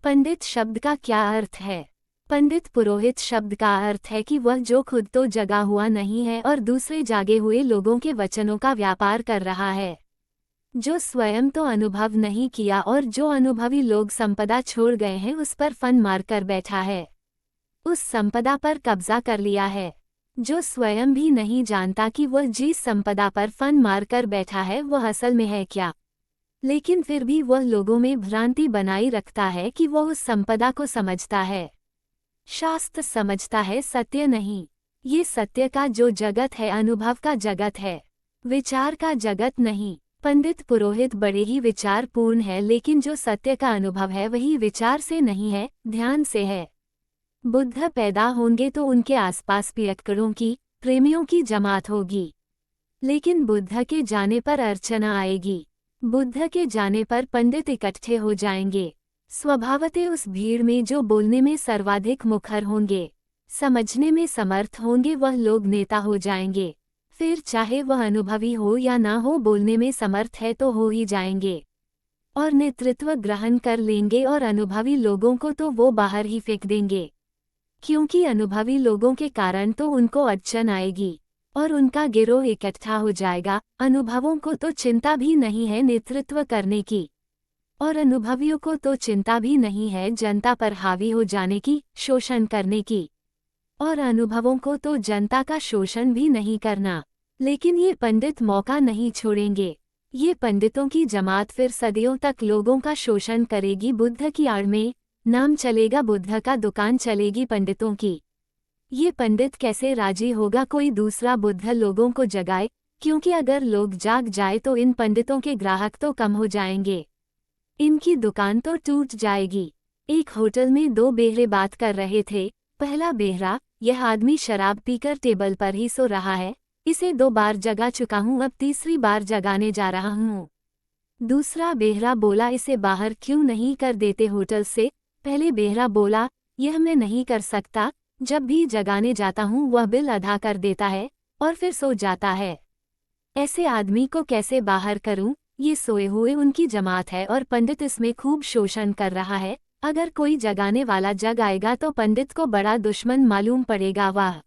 पंडित शब्द का क्या अर्थ है? पंडित पुरोहित शब्द का अर्थ है कि वह जो खुद तो जगा हुआ नहीं है और दूसरे जागे हुए लोगों के वचनों का व्यापार कर रहा है, जो स्वयं तो अनुभव नहीं किया और जो अनुभवी लोग संपदा छोड़ गए हैं उस पर फन मारकर बैठा है, उस संपदा पर कब्जा कर लिया है, जो स्वयं भी नहीं जानता कि वह जिस संपदा पर फन मारकर बैठा है वह असल में है क्या, लेकिन फिर भी वह लोगों में भ्रांति बनाई रखता है कि वह उस संपदा को समझता है। शास्त्र समझता है, सत्य नहीं। ये सत्य का जो जगत है अनुभव का जगत है, विचार का जगत नहीं। पंडित पुरोहित बड़े ही विचारपूर्ण है, लेकिन जो सत्य का अनुभव है वही विचार से नहीं है, ध्यान से है। बुद्ध पैदा होंगे तो उनके आसपास पियक्कड़ों की, प्रेमियों की जमात होगी, लेकिन बुद्ध के जाने पर अर्चना आएगी। बुद्ध के जाने पर पंडित इकट्ठे हो जाएंगे। स्वभावतः उस भीड़ में जो बोलने में सर्वाधिक मुखर होंगे, समझने में समर्थ होंगे, वह लोग नेता हो जाएंगे। फिर चाहे वह अनुभवी हो या ना हो, बोलने में समर्थ है तो हो ही जाएंगे और नेतृत्व ग्रहण कर लेंगे, और अनुभवी लोगों को तो वो बाहर ही फेंक देंगे, क्योंकि अनुभवी लोगों के कारण तो उनको अड़चन आएगी और उनका गिरोह इकट्ठा हो जाएगा। अनुभवों को तो चिंता भी नहीं है नेतृत्व करने की, और अनुभवियों को तो चिंता भी नहीं है जनता पर हावी हो जाने की, शोषण करने की, और अनुभवों को तो जनता का शोषण भी नहीं करना। लेकिन ये पंडित मौका नहीं छोड़ेंगे। ये पंडितों की जमात फिर सदियों तक लोगों का शोषण करेगी। बुद्ध की आड़ में नाम चलेगा, बुद्ध का दुकान चलेगी पंडितों की। ये पंडित कैसे राजी होगा कोई दूसरा बुद्ध लोगों को जगाए, क्योंकि अगर लोग जाग जाए तो इन पंडितों के ग्राहक तो कम हो जाएंगे, इनकी दुकान तो टूट जाएगी। एक होटल में दो बेहरे बात कर रहे थे। पहला बेहरा, यह आदमी शराब पीकर टेबल पर ही सो रहा है, इसे 2 बार जगा चुका हूँ, अब तीसरी बार जगाने जा रहा हूँ। दूसरा बेहरा बोला, इसे बाहर क्यों नहीं कर देते होटल से? पहले बेहरा बोला, यह मैं नहीं कर सकता, जब भी जगाने जाता हूँ वह बिल अदा कर देता है और फिर सो जाता है। ऐसे आदमी को कैसे बाहर करूँ? ये सोए हुए उनकी जमात है और पंडित इसमें खूब शोषण कर रहा है। अगर कोई जगाने वाला जग आएगा तो पंडित को बड़ा दुश्मन मालूम पड़ेगा। वाह!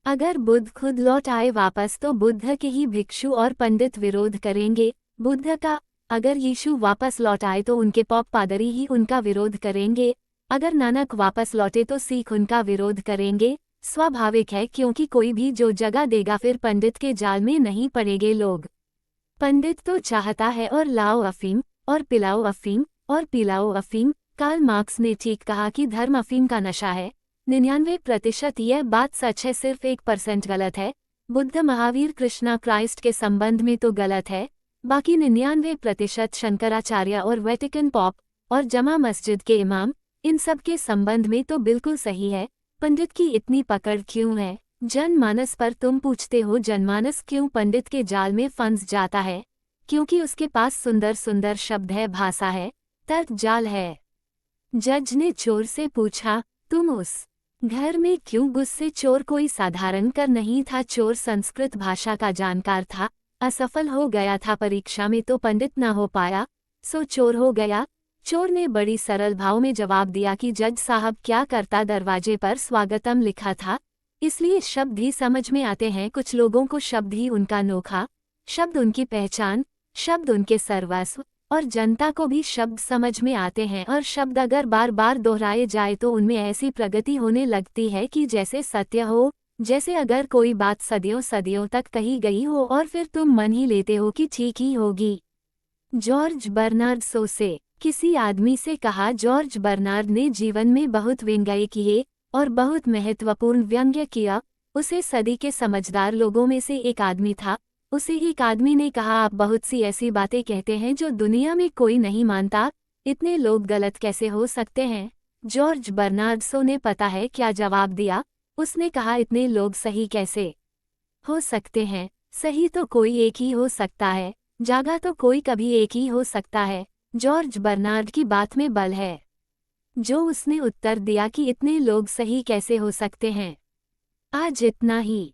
अगर बुद्ध खुद लौट आए वापस तो बुद्ध के ही भिक्षु और पंडित विरोध करेंगे बुद्ध का। अगर यीशु वापस लौट आए तो उनके पॉप पादरी ही उनका विरोध करेंगे। अगर नानक वापस लौटे तो सिख उनका विरोध करेंगे। स्वाभाविक है, क्योंकि कोई भी जो जगह देगा फिर पंडित के जाल में नहीं पड़ेंगे लोग। पंडित तो चाहता है और लाओ अफीम और पिलाओ अफीम और पिलाओ अफीम। कार्ल मार्क्स ने ठीक कहा कि धर्म अफीम का नशा है। 99% यह बात सच है, सिर्फ 1% गलत है। बुद्ध, महावीर, कृष्णा, क्राइस्ट के संबंध में तो गलत है, बाकी 99% शंकराचार्य और वेटिकन पॉप और जमा मस्जिद के इमाम, इन सब के संबंध में तो बिल्कुल सही है। पंडित की इतनी पकड़ क्यों है जनमानस पर? तुम पूछते हो जनमानस क्यों पंडित के जाल में फंस जाता है? क्योंकि उसके पास सुंदर सुंदर शब्द है, भाषा है, तर्क जाल है। जज ने चोर से पूछा, तुम उस घर में क्यों गुस्से? चोर कोई साधारण कर नहीं था, चोर संस्कृत भाषा का जानकार था, असफल हो गया था परीक्षा में तो पंडित ना हो पाया, सो चोर हो गया। चोर ने बड़ी सरल भाव में जवाब दिया कि जज साहब क्या करता, दरवाजे पर स्वागतम लिखा था, इसलिए शब्द ही समझ में आते हैं। कुछ लोगों को शब्द ही उनका नोखा, शब्द उनकी पहचान, शब्द उनके सर्वस्व, और जनता को भी शब्द समझ में आते हैं, और शब्द अगर बार बार दोहराए जाए तो उनमें ऐसी प्रगति होने लगती है कि जैसे सत्य हो, जैसे अगर कोई बात सदियों सदियों तक कही गई हो और फिर तुम मन ही लेते हो कि ठीक ही होगी। जॉर्ज बर्नार्ड शो से किसी आदमी से कहा, जॉर्ज बर्नार्ड ने जीवन में बहुत व्यंग्य किए और बहुत महत्वपूर्ण व्यंग्य किया। उसे सदी के समझदार लोगों में से एक आदमी था। उसे एक आदमी ने कहा, आप बहुत सी ऐसी बातें कहते हैं जो दुनिया में कोई नहीं मानता, इतने लोग गलत कैसे हो सकते हैं? जॉर्ज बर्नार्ड शो ने पता है क्या जवाब दिया? उसने कहा, इतने लोग सही कैसे हो सकते हैं? सही तो कोई एक ही हो सकता है, जागा तो कोई कभी एक ही हो सकता है। जॉर्ज बर्नार्ड की बात में बल है। जो उसने उत्तर दिया कि इतने लोग सही कैसे हो सकते हैं। आज इतना ही।